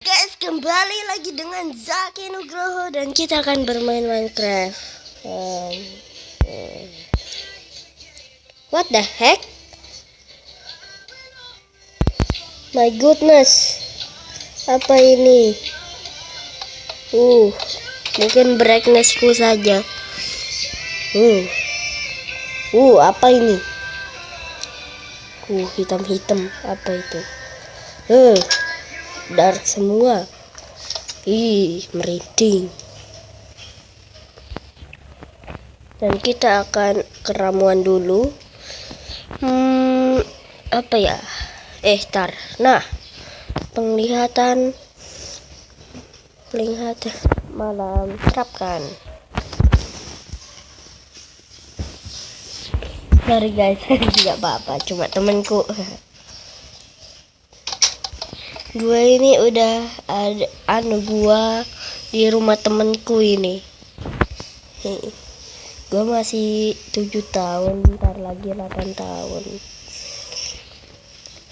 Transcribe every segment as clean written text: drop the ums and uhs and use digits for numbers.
Guys, kembali lagi dengan Zaki Nugroho dan kita akan bermain Minecraft. What the heck? My goodness. Apa ini? Mungkin brightnessku saja. Apa ini? Hitam-hitam. Apa itu? Dark semua. Merinding. Dan kita akan ke ramuan dulu. Apa ya? Tar. Nah, penglihatan malam terapkan. Sorry guys, tidak apa-apa, cuma temanku. Gue ini udah ada gua di rumah temenku ini. Gue masih 7 tahun, bentar lagi 8 tahun.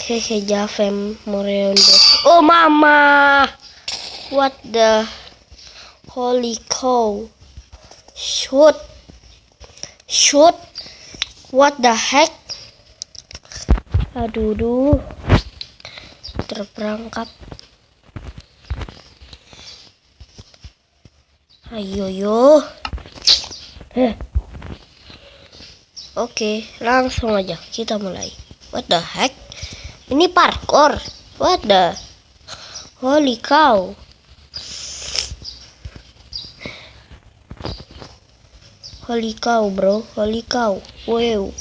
Hehe, Javem Moreondo. Oh mama, what the holy cow? Shoot, what the heck? Aduh, terperangkap. Ayo. Oke, langsung aja kita mulai. What the heck? Ini parkour. What the holy cow? Holy cow, bro. Holy cow. Wow,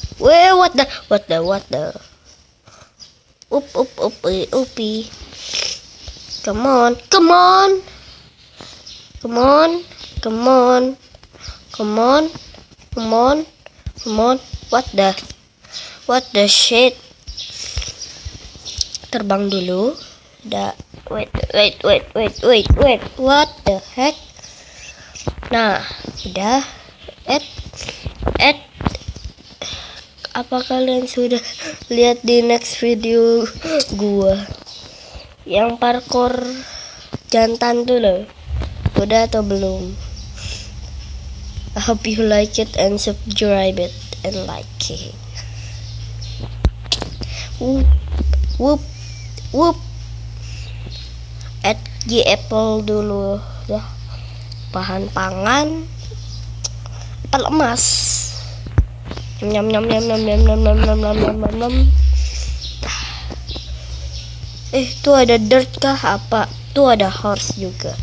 what the? Upi. Come on. What the shit? Terbang dulu. Wait. What the heck? Nah, udah. Apa kalian sudah lihat di next video gua yang parkour jantan tuh loh? Udah atau belum? I hope you like it and subscribe it and like it. Whoop. At the apple dulu ya. Bahan pangan apel emas. Nyam. Tuh ada dirt kah apa? Tuh ada horse juga.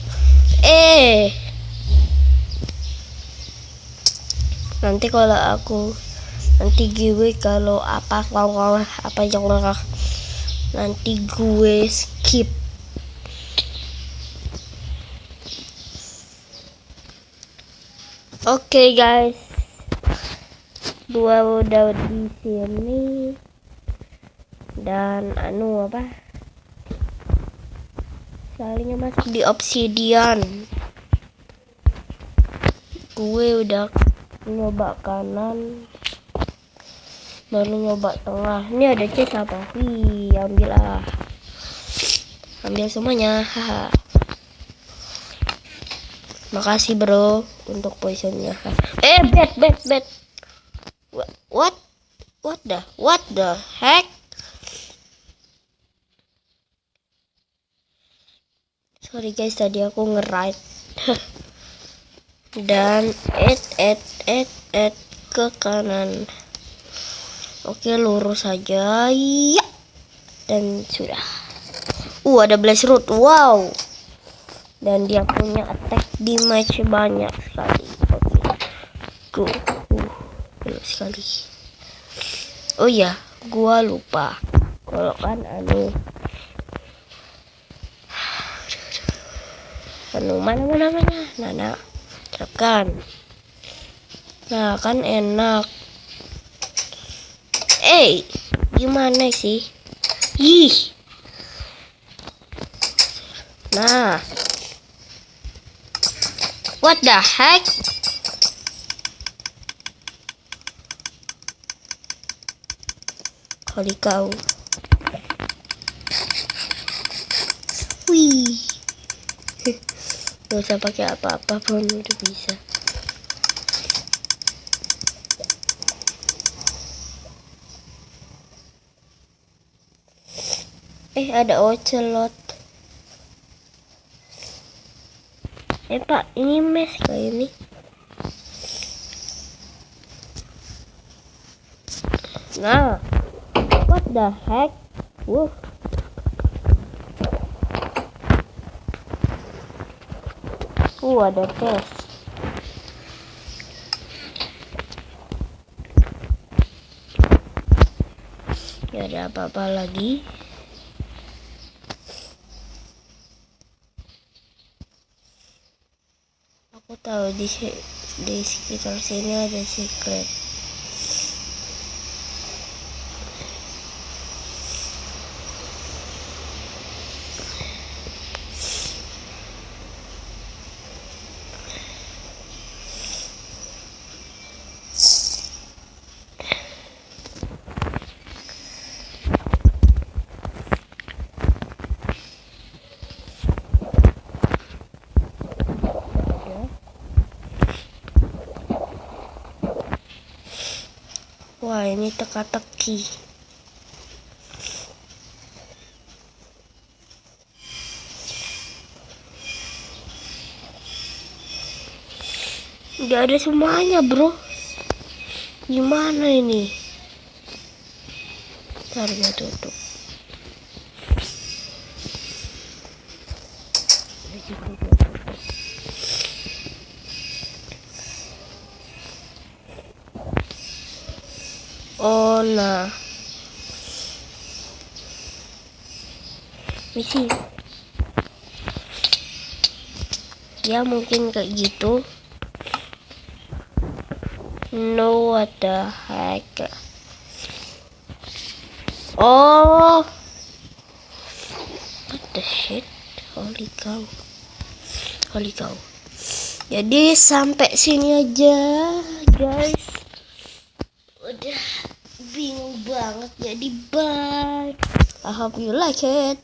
Nanti kalau gue kalau nanti gue skip. Oke, guys, gua udah di sini dan salingnya masih di obsidian. Gue udah nyoba kanan, baru nyoba tengah. Ini ada chest apa? Ambil semuanya. Makasih bro untuk poisonnya. Bet. What the heck? Sorry guys, tadi aku nge-ride. Dan ke kanan. Oke, lurus saja. Ya. Dan sudah. Ada blaze root. Wow. Dan dia punya attack damage banyak sekali. Oke. Go. Banyak sekali. Oh ya, gua lupa. Kalau kan mana. Nah, terapkan. Nah, kan enak. Gimana sih? Nah. What the heck? Holy cow. Wih. Gak usah pakai apa-apa pun udah bisa. Ada ocelot. Pak, ini mes kayak ini. Nah, what the heck? Wuh. Ada tes. Gak ada apa-apa lagi. Aku tahu di sekitar sini ada secret. Wah, ini teka-teki. Gak ada semuanya, bro. Gimana ini? Ntar gue tutup. Oh, nah. Misi. Ya, mungkin kayak gitu. No, what the heck? Oh, what the shit? Holy cow. Jadi sampai sini aja, guys. Udah bingung banget. Jadi bye. I hope you like it.